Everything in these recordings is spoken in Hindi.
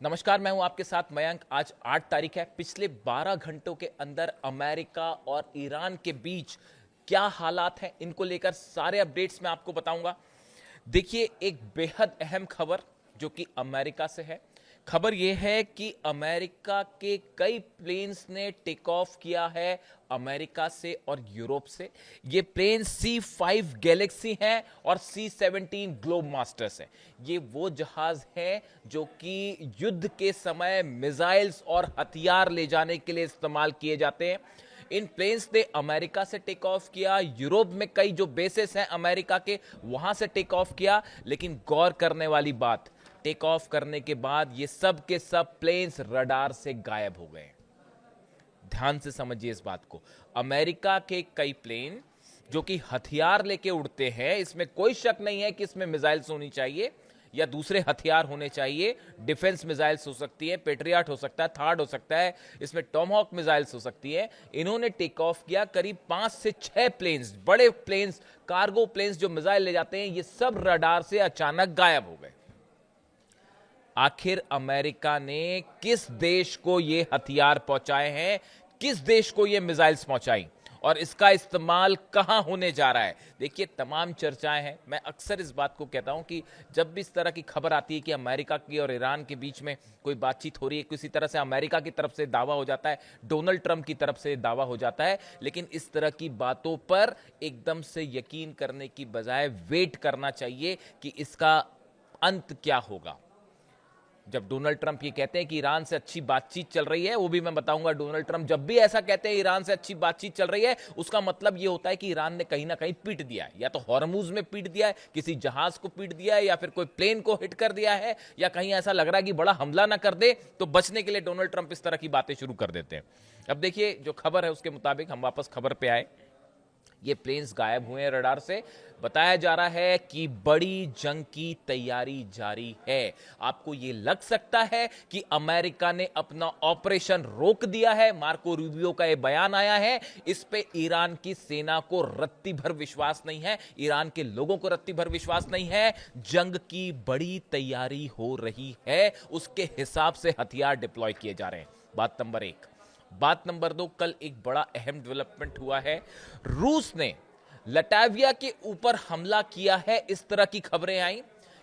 नमस्कार, मैं हूं आपके साथ मयंक। आज 8 तारीख है। पिछले 12 घंटों के अंदर अमेरिका और ईरान के बीच क्या हालात हैं, इनको लेकर सारे अपडेट्स मैं आपको बताऊंगा। देखिए, एक बेहद अहम खबर जो कि अमेरिका से है। खबर यह है कि अमेरिका के कई प्लेन्स ने टेक ऑफ किया है अमेरिका से और यूरोप से। ये प्लेन C5 गैलेक्सी हैं और C17 ग्लोब मास्टर्स हैं। ये वो जहाज हैं जो कि युद्ध के समय मिसाइल्स और हथियार ले जाने के लिए इस्तेमाल किए जाते हैं। इन प्लेन्स ने अमेरिका से टेक ऑफ किया, यूरोप में कई जो बेसेस हैं अमेरिका के वहां से टेक ऑफ किया। लेकिन गौर करने वाली बात, टेक ऑफ करने के बाद ये सब के सब प्लेन्स रडार से गायब हो गए। ध्यान से समझिए इस बात को। अमेरिका के कई प्लेन जो कि हथियार लेके उड़ते हैं, इसमें कोई शक नहीं है कि इसमें मिसाइल्स होनी चाहिए या दूसरे हथियार होने चाहिए। डिफेंस मिसाइल्स हो सकती है, पेट्रियट हो सकता है, थार्ड हो सकता है, इसमें टॉमहॉक मिसाइल्स हो सकती है। इन्होंने टेक ऑफ किया। करीब 5 से 6 प्लेन्स, बड़े प्लेन्स, कार्गो प्लेन्स जो मिसाइल ले जाते हैं, ये सब रडार से अचानक गायब हो गए। आखिर अमेरिका ने किस देश को ये हथियार पहुंचाए हैं, किस देश को ये मिसाइल्स पहुंचाई और इसका इस्तेमाल कहां होने जा रहा है? देखिए, तमाम चर्चाएं हैं। मैं अक्सर इस बात को कहता हूं कि जब भी इस तरह की खबर आती है कि अमेरिका की और ईरान के बीच में कोई बातचीत हो रही है, किसी तरह से अमेरिका की तरफ से दावा हो जाता है, डोनाल्ड ट्रंप की तरफ से दावा हो जाता है। लेकिन इस तरह की बातों पर एकदम से यकीन करने की बजाय वेट करना चाहिए कि इसका अंत क्या होगा। जब डोनाल्ड ट्रंप ये कहते हैं कि ईरान से अच्छी बातचीत चल रही है, वो भी मैं बताऊंगा। डोनाल्ड ट्रंप जब भी ऐसा कहते हैं ईरान से अच्छी बातचीत चल रही है, उसका मतलब ये होता है कि ईरान ने कहीं ना कहीं पीट दिया है, या तो हॉर्मुज में पीट दिया है, किसी जहाज को पीट दिया है, या फिर कोई प्लेन को हिट कर दिया है, या कहीं ऐसा लग रहा है कि बड़ा हमला ना कर दे। तो बचने के लिए डोनाल्ड ट्रंप इस तरह की बातें शुरू कर देते हैं। अब देखिए, जो खबर है उसके मुताबिक हम वापस खबर पे आए। ये प्लेन्स गायब हुए हैं रडार से। बताया जा रहा है कि बड़ी जंग की तैयारी जारी है। आपको ये लग सकता है कि अमेरिका ने अपना ऑपरेशन रोक दिया है। मार्को रूबियो का ये बयान आया है। इस पे ईरान की सेना को रत्ती भर विश्वास नहीं है, ईरान के लोगों को रत्ती भर विश्वास नहीं है। जंग की बड़ी तैयारी हो रही है, उसके हिसाब से हथियार डिप्लॉय किए जा रहे हैं। बात नंबर 1। बात नंबर 2, कल एक बड़ा अहम डेवलपमेंट हुआ है। रूस ने लटाविया के ऊपर हमला किया है। इस तरह की खबरें आई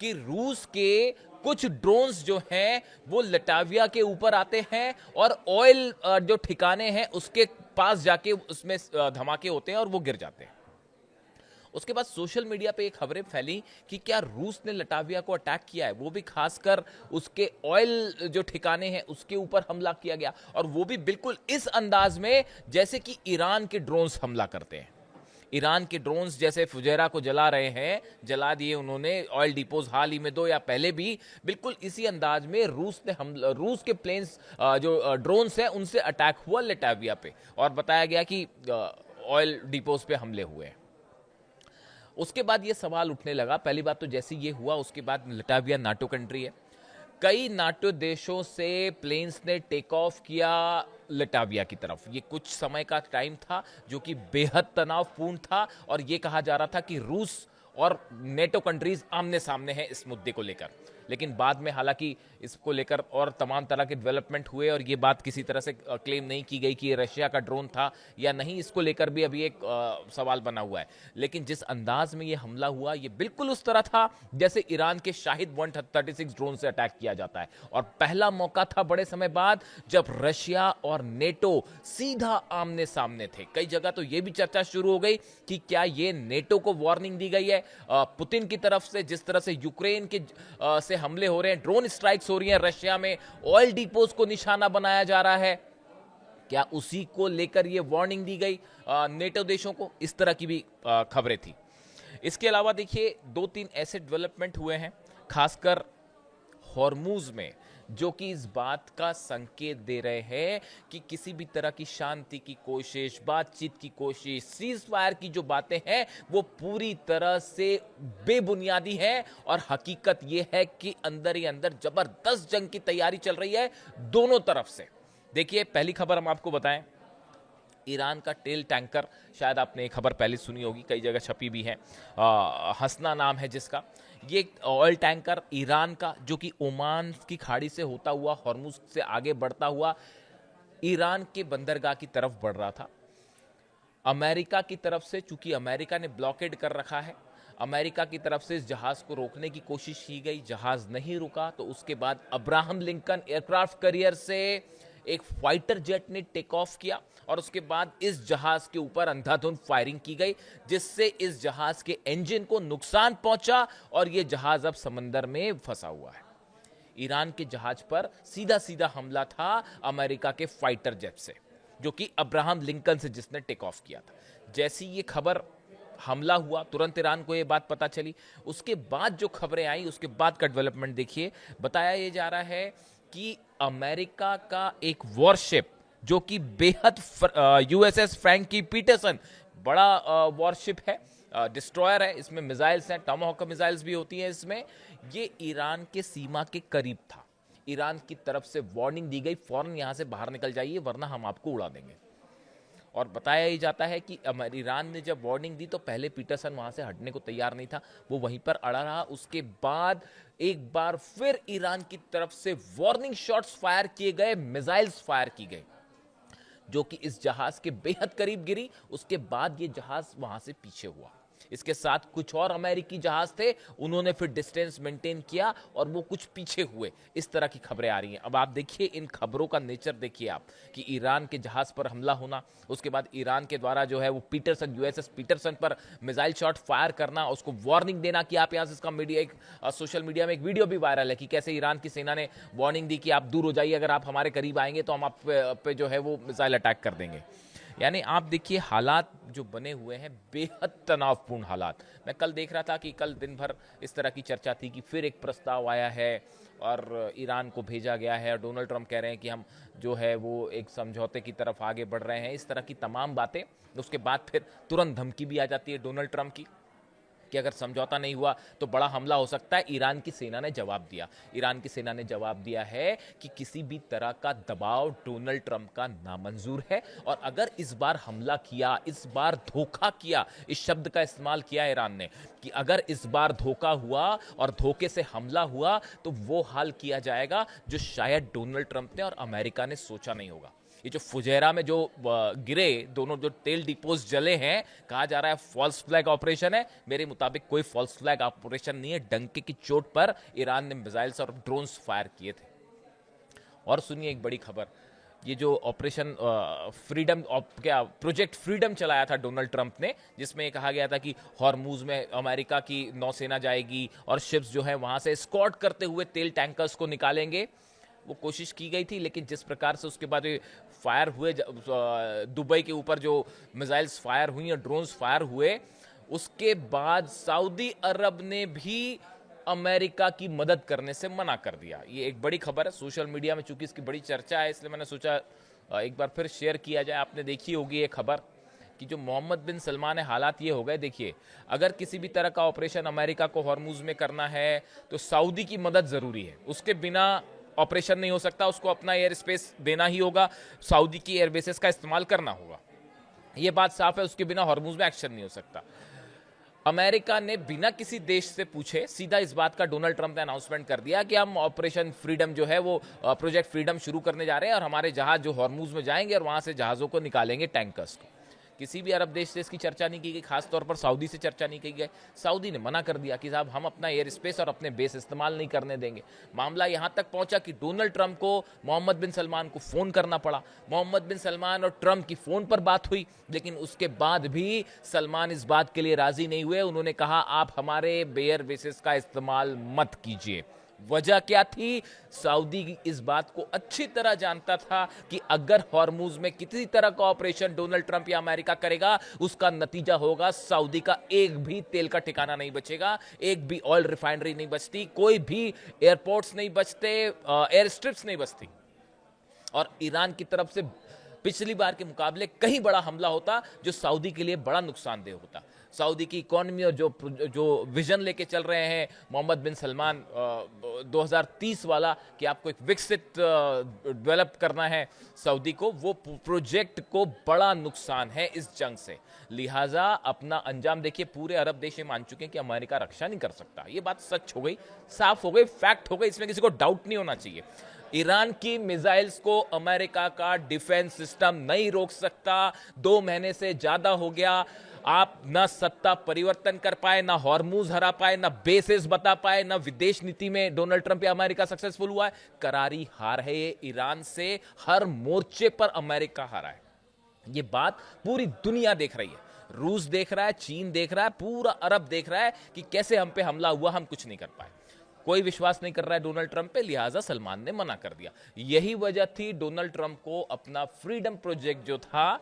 कि रूस के कुछ ड्रोन्स जो हैं वो लटाविया के ऊपर आते हैं और ऑयल जो ठिकाने हैं उसके पास जाके उसमें धमाके होते हैं और वो गिर जाते हैं। उसके बाद सोशल मीडिया पे एक खबरें फैली कि क्या रूस ने लटाविया को अटैक किया है, वो भी खासकर उसके ऑयल जो ठिकाने हैं उसके ऊपर हमला किया गया, और वो भी बिल्कुल इस अंदाज में जैसे कि ईरान के ड्रोन्स हमला करते हैं। ईरान के ड्रोन्स जैसे फुजैरा को जला रहे हैं, जला दिए उन्होंने ऑयल डिपोज हाल ही में 2 या पहले भी, बिल्कुल इसी अंदाज में रूस के प्लेन्स जो ड्रोन्स हैं उनसे अटैक हुआ लटाविया पे, और बताया गया कि ऑयल डिपोज पे हमले हुए हैं। उसके बाद ये सवाल उठने लगा। पहली बात तो जैसे ये हुआ उसके बाद लटाविया नाटो कंट्री है। कई नाटो देशों से प्लेन्स ने टेक ऑफ किया लटाविया की तरफ। ये कुछ समय का टाइम था जो कि बेहद तनावपूर्ण था, और ये कहा जा रहा था कि रूस और नेटो कंट्रीज आमने सामने हैं इस मुद्दे को लेकर। लेकिन बाद में हालांकि इसको लेकर और तमाम तरह के डेवलपमेंट हुए, और ये बात किसी तरह से क्लेम नहीं की गई कि ये रशिया का ड्रोन था या नहीं। इसको लेकर भी अभी एक सवाल बना हुआ है। लेकिन जिस अंदाज में ये हमला हुआ, ये बिल्कुल उस तरह था जैसे ईरान के शाहिद 136 ड्रोन से अटैक किया जाता है। और पहला मौका था बड़े समय बाद जब रशिया और नेटो सीधा आमने सामने थे। कई जगह तो ये भी चर्चा शुरू हो गई कि क्या ये नेटो को वार्निंग दी गई है पुतिन की तरफ से, जिस तरह से यूक्रेन के से हमले हो रहे हैं, ड्रोन स्ट्राइक्स हो रही हैं रशिया में, ऑयल डिपोज को निशाना बनाया जा रहा है, क्या उसी को लेकर यह वार्निंग दी गई नेटो देशों को? इस तरह की भी खबरें थी। इसके अलावा देखिए, 2-3 ऐसे डेवलपमेंट हुए हैं खासकर हॉर्मुज में, जो कि इस बात का संकेत दे रहे हैं कि किसी भी तरह की शांति की कोशिश, बातचीत की कोशिश, सीज फायर की जो बातें हैं वो पूरी तरह से बेबुनियादी है। और हकीकत ये है कि अंदर ही अंदर जबरदस्त जंग की तैयारी चल रही है दोनों तरफ से। देखिए, पहली खबर हम आपको बताएं, ईरान का तेल टैंकर, शायद आपने ये खबर पहले सुनी होगी, कई जगह छपी भी है, हसना नाम है जिसका। ये एक ऑयल टैंकर ईरान का, जो कि ओमान की खाड़ी से होता हुआ हॉर्मुज से आगे बढ़ता हुआ ईरान के बंदरगाह की तरफ बढ़ रहा था। अमेरिका की तरफ से, चूंकि अमेरिका ने ब्लॉकेड कर रखा है, अमेरिका की तरफ से इस जहाज को रोकने की कोशिश की गई, जहाज नहीं रुका। तो उसके बाद अब्राहम लिंकन एयरक्राफ्ट कैरियर से एक फाइटर जेट ने टेक ऑफ किया और उसके बाद इस जहाज के ऊपर अंधाधुंध फायरिंग की गई, जिससे इस जहाज के इंजन को नुकसान पहुंचा और यह जहाज अब समंदर में फंसा हुआ है। ईरान के जहाज पर सीधा सीधा हमला था अमेरिका के फाइटर जेट से, जो कि अब्राहम लिंकन से जिसने टेक ऑफ किया था। जैसी ये खबर हमला हुआ, तुरंत ईरान को ये बात पता चली। उसके बाद जो खबरें आई, उसके बाद का डेवलपमेंट देखिए। बताया ये जा रहा है कि अमेरिका का एक वॉरशिप, जो कि बेहद यूएसएस फ्रैंकी पीटरसन, बड़ा वॉरशिप है, डिस्ट्रॉयर है, इसमें मिसाइल्स हैं, टॉमाहॉक मिसाइल्स भी होती हैं इसमें। ये ईरान के सीमा के करीब था। ईरान की तरफ से वार्निंग दी गई, फौरन यहां से बाहर निकल जाइए वरना हम आपको उड़ा देंगे। और बताया ही जाता है कि ईरान ने जब वार्निंग दी तो पहले पीटरसन वहां से हटने को तैयार नहीं था, वो वहीं पर अड़ा रहा। उसके बाद एक बार फिर ईरान की तरफ से वार्निंग शॉट्स फायर किए गए, मिसाइल्स फायर की गई, जो कि इस जहाज के बेहद करीब गिरी। उसके बाद ये जहाज वहां से पीछे हुआ। इसके साथ कुछ और अमेरिकी जहाज थे, उन्होंने फिर डिस्टेंस मेंटेन किया और वो कुछ पीछे हुए। इस तरह की खबरें आ रही हैं। अब आप देखिए इन खबरों का नेचर देखिए आप, कि ईरान के जहाज पर हमला होना, उसके बाद ईरान के द्वारा जो है वो पीटरसन, यूएसएस पीटरसन पर मिसाइल शॉट फायर करना, उसको वार्निंग देना कि आप यहां से, इसका मीडिया एक सोशल मीडिया में एक वीडियो भी वायरल है कि कैसे ईरान की सेना ने वार्निंग दी कि आप दूर हो जाइए, अगर आप हमारे करीब आएंगे तो हम आप पे जो है वो मिसाइल अटैक कर देंगे। यानी आप देखिए हालात जो बने हुए हैं, बेहद तनावपूर्ण हालात। मैं कल देख रहा था कि कल दिन भर इस तरह की चर्चा थी कि फिर एक प्रस्ताव आया है और ईरान को भेजा गया है और डोनाल्ड ट्रंप कह रहे हैं कि हम जो है वो एक समझौते की तरफ आगे बढ़ रहे हैं, इस तरह की तमाम बातें। उसके बाद फिर तुरंत धमकी भी आ जाती है डोनाल्ड ट्रंप की कि अगर समझौता नहीं हुआ तो बड़ा हमला हो सकता है। ईरान की सेना ने जवाब दिया, ईरान की सेना ने जवाब दिया है कि किसी भी तरह का दबाव डोनाल्ड ट्रंप का नामंजूर है, और अगर इस बार हमला किया, इस बार धोखा किया, इस शब्द का इस्तेमाल किया ईरान ने कि अगर इस बार धोखा हुआ और धोखे से हमला हुआ तो वो हाल किया जाएगा जो शायद डोनाल्ड ट्रंप ने और अमेरिका ने सोचा नहीं होगा। ये जो फुजैरा में जो गिरे दोनों, जो तेल डिपोज जले हैं, कहा जा रहा है फॉल्स फ्लैग ऑपरेशन है। मेरे मुताबिक कोई फॉल्स फ्लैग ऑपरेशन नहीं है। डंके की चोट पर ईरान ने मिसाइल्स और ड्रोन्स फायर किए थे। और सुनिए एक बड़ी खबर, ये जो ऑपरेशन फ्रीडम, क्या प्रोजेक्ट फ्रीडम चलाया था डोनाल्ड ट्रंप ने, जिसमें ये कहा गया था कि हॉर्मुज में अमेरिका की नौसेना जाएगी और शिप्स जो है वहां से एस्कॉर्ट करते हुए तेल टैंकर्स को निकालेंगे। वो कोशिश की गई थी, लेकिन जिस प्रकार से उसके बाद फायर हुए, दुबई के ऊपर जो मिसाइल्स फायर हुई और ड्रोन्स फायर हुए, उसके बाद सऊदी अरब ने भी अमेरिका की मदद करने से मना कर दिया। ये एक बड़ी खबर है सोशल मीडिया में, चूंकि इसकी बड़ी चर्चा है इसलिए मैंने सोचा एक बार फिर शेयर किया जाए। आपने देखी होगी ये खबर कि जो मोहम्मद बिन सलमान है, हालात ये हो गए। देखिए, अगर किसी भी तरह का ऑपरेशन अमेरिका को हॉर्मुज में करना है तो सऊदी की मदद जरूरी है, उसके बिना ऑपरेशन नहीं हो सकता। उसको अपना एयर स्पेस देना ही होगा, सऊदी की एयरबेसेस का इस्तेमाल करना होगा, यह बात साफ है। उसके बिना हॉर्मुज में एक्शन नहीं हो सकता। अमेरिका ने बिना किसी देश से पूछे सीधा इस बात का डोनाल्ड ट्रंप ने अनाउंसमेंट कर दिया कि हम ऑपरेशन फ्रीडम जो है वो प्रोजेक्ट फ्रीडम शुरू करने जा रहे हैं और हमारे जहाज जो हॉर्मुज में जाएंगे और वहां से जहाजों को निकालेंगे, टैंकर्स को। किसी भी अरब देश से इसकी चर्चा नहीं की गई, खासतौर पर सऊदी से चर्चा नहीं की गई। सऊदी ने मना कर दिया कि साहब हम अपना एयर स्पेस और अपने बेस इस्तेमाल नहीं करने देंगे। मामला यहां तक पहुंचा कि डोनाल्ड ट्रंप को मोहम्मद बिन सलमान को फोन करना पड़ा। मोहम्मद बिन सलमान और ट्रंप की फोन पर बात हुई, लेकिन उसके बाद भी सलमान इस बात के लिए राजी नहीं हुए। उन्होंने कहा आप हमारे एयर बेसेस का इस्तेमाल मत कीजिए। वजह क्या थी? सऊदी इस बात को अच्छी तरह जानता था कि अगर हॉर्मुज में किसी तरह का ऑपरेशन डोनाल्ड ट्रंप या अमेरिका करेगा, उसका नतीजा होगा सऊदी का एक भी तेल का ठिकाना नहीं बचेगा, एक भी ऑयल रिफाइनरी नहीं बचती, कोई भी एयरपोर्ट्स नहीं बचते, एयर स्ट्रिप्स नहीं बचती। और ईरान की तरफ से पिछली बार के मुकाबले कहीं बड़ा हमला होता जो सऊदी के लिए बड़ा नुकसानदेह होता। सऊदी की इकोनॉमी और जो जो विजन लेके चल रहे हैं मोहम्मद बिन सलमान 2030 वाला कि आपको एक विकसित डेवलप करना है सऊदी को, वो प्रोजेक्ट को बड़ा नुकसान है इस जंग से। लिहाजा अपना अंजाम देखिए, पूरे अरब देश ये मान चुके हैं कि अमेरिका रक्षा नहीं कर सकता। ये बात सच हो गई, साफ हो गई, फैक्ट हो गई, इसमें किसी को डाउट नहीं होना चाहिए। ईरान की मिसाइल्स को अमेरिका का डिफेंस सिस्टम नहीं रोक सकता। 2 महीने से ज्यादा हो गया, आप ना सत्ता परिवर्तन कर पाए, ना हॉर्मूज हरा पाए, ना बेसिस बता पाए, ना विदेश नीति में डोनाल्ड ट्रंप या अमेरिका सक्सेसफुल हुआ है। करारी हार है ये ईरान से, हर मोर्चे पर अमेरिका हारा है। ये बात पूरी दुनिया देख रही है, रूस देख रहा है, चीन देख रहा है, पूरा अरब देख रहा है कि कैसे हम पे हमला हुआ, हम कुछ नहीं कर पाए। कोई विश्वास नहीं कर रहा है डोनाल्ड ट्रंप पे, लिहाजा सलमान ने मना कर दिया। यही वजह थी डोनाल्ड ट्रंप को अपना फ्रीडम प्रोजेक्ट जो था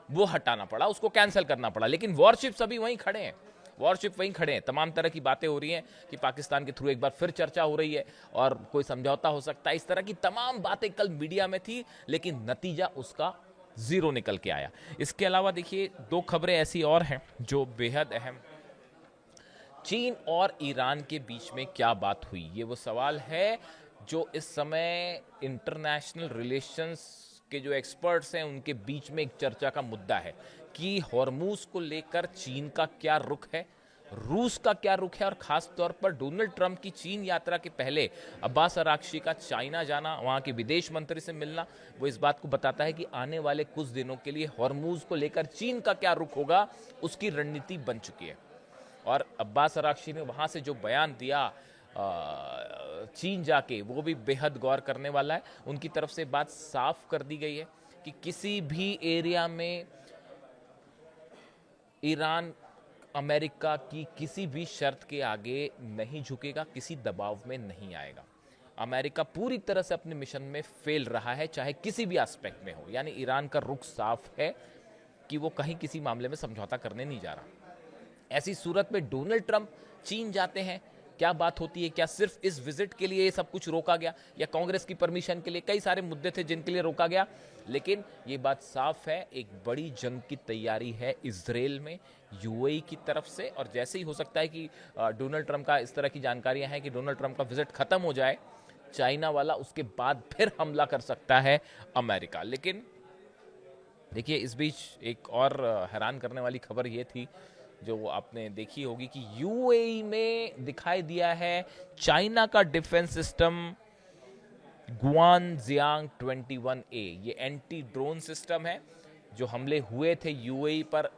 वो हटाना पड़ा, उसको कैंसिल करना पड़ा। लेकिन वॉरशिप्स अभी वहीं खड़े हैं, वॉरशिप वहीं खड़े हैं। तमाम तरह की बातें हो रही हैं कि पाकिस्तान के थ्रू एक बार फिर चर्चा हो रही है और कोई समझौता हो सकता है। इस तरह की तमाम बातें कल मीडिया में थी, लेकिन नतीजा उसका जीरो निकल के आया। इसके अलावा देखिए 2 खबरें ऐसी और हैं जो बेहद अहम। चीन और ईरान के बीच में क्या बात हुई, ये वो सवाल है जो इस समय इंटरनेशनल रिलेशंस के जो एक्सपर्ट्स हैं उनके बीच में एक चर्चा का मुद्दा है कि हॉर्मूज को लेकर चीन का क्या रुख है, रूस का क्या रुख है, और खास तौर पर डोनाल्ड ट्रंप की चीन यात्रा के पहले अब्बास अराक्ची का चाइना जाना, वहां के विदेश मंत्री से मिलना, वो इस बात को बताता है कि आने वाले कुछ दिनों के लिए हॉर्मूज को लेकर चीन का क्या रुख होगा, उसकी रणनीति बन चुकी है। और अब्बास अराक्ची ने वहां से जो बयान दिया चीन जाके, वो भी बेहद गौर करने वाला है। उनकी तरफ से बात साफ कर दी गई है कि किसी भी एरिया में ईरान अमेरिका की किसी भी शर्त के आगे नहीं झुकेगा, किसी दबाव में नहीं आएगा। अमेरिका पूरी तरह से अपने मिशन में फेल रहा है, चाहे किसी भी एस्पेक्ट में हो। यानी ईरान का रुख साफ है कि वो कहीं किसी मामले में समझौता करने नहीं जा रहा। ऐसी सूरत में डोनाल्ड ट्रंप चीन जाते हैं, क्या बात होती है? क्या सिर्फ इस विजिट के लिए ये सब कुछ रोका गया, या कांग्रेस की परमिशन के लिए? कई सारे मुद्दे थे जिनके लिए रोका गया, लेकिन ये बात साफ है, एक बड़ी जंग की तैयारी है इजराइल में यूएई की तरफ से। और जैसे ही हो सकता है कि डोनाल्ड ट्रंप का, इस तरह की जानकारियां हैं कि डोनाल्ड ट्रंप का विजिट खत्म हो जाए चाइना वाला, उसके बाद फिर हमला कर सकता है अमेरिका। लेकिन देखिए इस बीच एक और हैरान करने वाली खबर ये थी जो आपने देखी होगी कि यूएई में दिखाई दिया है चाइना का डिफेंस सिस्टम गुआनजियांग 21A। ये एंटी ड्रोन सिस्टम है। जो हमले हुए थे यूएई पर,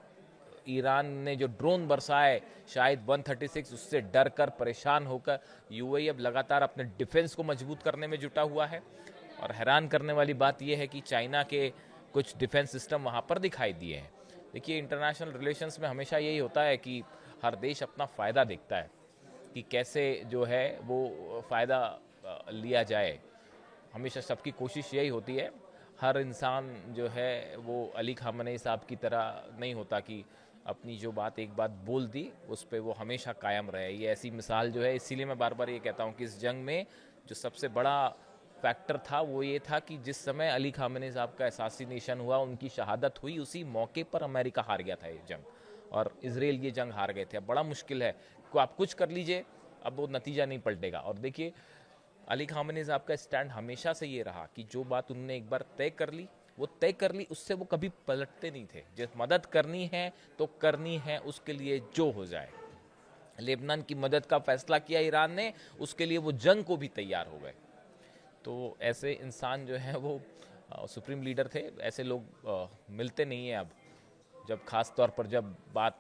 ईरान ने जो ड्रोन बरसाए शायद 136, उससे डर कर परेशान होकर यूएई अब लगातार अपने डिफेंस को मजबूत करने में जुटा हुआ है। और हैरान करने वाली बात यह है कि चाइना के कुछ डिफेंस सिस्टम वहां पर दिखाई दिए हैं। देखिए इंटरनेशनल रिलेशंस में हमेशा यही होता है कि हर देश अपना फ़ायदा देखता है कि कैसे जो है वो फ़ायदा लिया जाए। हमेशा सबकी कोशिश यही होती है। हर इंसान जो है वो अली खामनेई साहब की तरह नहीं होता कि अपनी जो बात एक बात बोल दी उस पर वो हमेशा कायम रहे। ये ऐसी मिसाल जो है, इसीलिए मैं बार बार ये कहता हूँ कि इस जंग में जो सबसे बड़ा फैक्टर था वो ये था कि जिस समय अली खामनेई साहब का असैसिनेशन हुआ, उनकी शहादत हुई, उसी मौके पर अमेरिका हार गया था ये जंग और इजराइल ये जंग हार गए थे। अब बड़ा मुश्किल है को आप कुछ कर लीजिए, अब वो नतीजा नहीं पलटेगा। और देखिए अली खामनेई साहब का स्टैंड हमेशा से ये रहा कि जो बात उन्होंने एक बार तय कर ली वो तय कर ली, उससे वो कभी पलटते नहीं थे। जिस मदद करनी है तो करनी है, उसके लिए जो हो जाए। लेबनान की मदद का फैसला किया ईरान ने, उसके लिए वो जंग को भी तैयार हो गए। तो ऐसे इंसान जो है वो सुप्रीम लीडर थे। ऐसे लोग मिलते नहीं हैं अब, जब खास तौर पर जब बात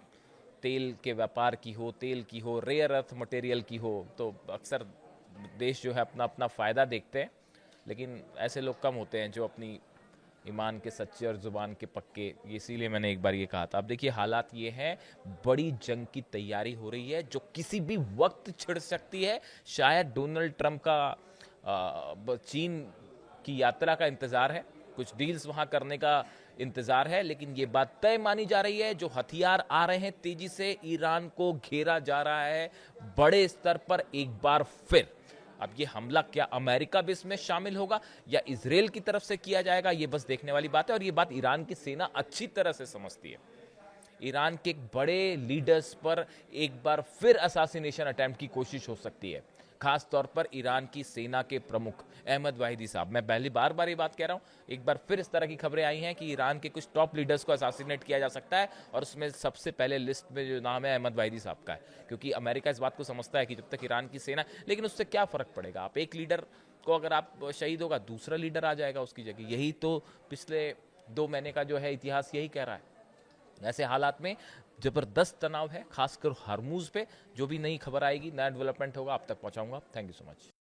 तेल के व्यापार की हो, तेल की हो, रेयर अर्थ मटेरियल की हो, तो अक्सर देश जो है अपना अपना फ़ायदा देखते हैं। लेकिन ऐसे लोग कम होते हैं जो अपनी ईमान के सच्चे और ज़ुबान के पक्के। इसीलिए मैंने एक बार ये कहा था। अब देखिए हालात ये हैं, बड़ी जंग की तैयारी हो रही है जो किसी भी वक्त छिड़ सकती है। शायद डोनाल्ड ट्रंप का चीन की यात्रा का इंतज़ार है, कुछ डील्स वहाँ करने का इंतज़ार है, लेकिन ये बात तय मानी जा रही है जो हथियार आ रहे हैं तेज़ी से, ईरान को घेरा जा रहा है बड़े स्तर पर एक बार फिर। अब ये हमला क्या अमेरिका भी इसमें शामिल होगा या इजराइल की तरफ से किया जाएगा, ये बस देखने वाली बात है। और ये बात ईरान की सेना अच्छी तरह से समझती है। ईरान के बड़े लीडर्स पर एक बार फिर असासिनेशन अटेम्प्ट की कोशिश हो सकती है, खास तौर पर ईरान की सेना के प्रमुख अहमद वाहिदी साहब। मैं पहली बार ये बात कह रहा हूं, एक बार फिर इस तरह की खबरें आई हैं कि ईरान के कुछ टॉप लीडर्स को असासिनेट किया जा सकता है, और उसमें सबसे पहले लिस्ट में जो नाम है अहमद वाहिदी साहब का है, क्योंकि अमेरिका इस बात को समझता है कि जब तक ईरान की सेना, लेकिन उससे क्या फर्क पड़ेगा, आप एक लीडर को अगर आप शहीद होगा, दूसरा लीडर आ जाएगा उसकी जगह। यही तो पिछले 2 महीने का जो है इतिहास यही कह रहा है। ऐसे हालात में जबरदस्त तनाव है, खासकर हरमुज पे। जो भी नई खबर आएगी, नया डेवलपमेंट होगा, आप तक पहुंचाऊंगा। Thank you so much.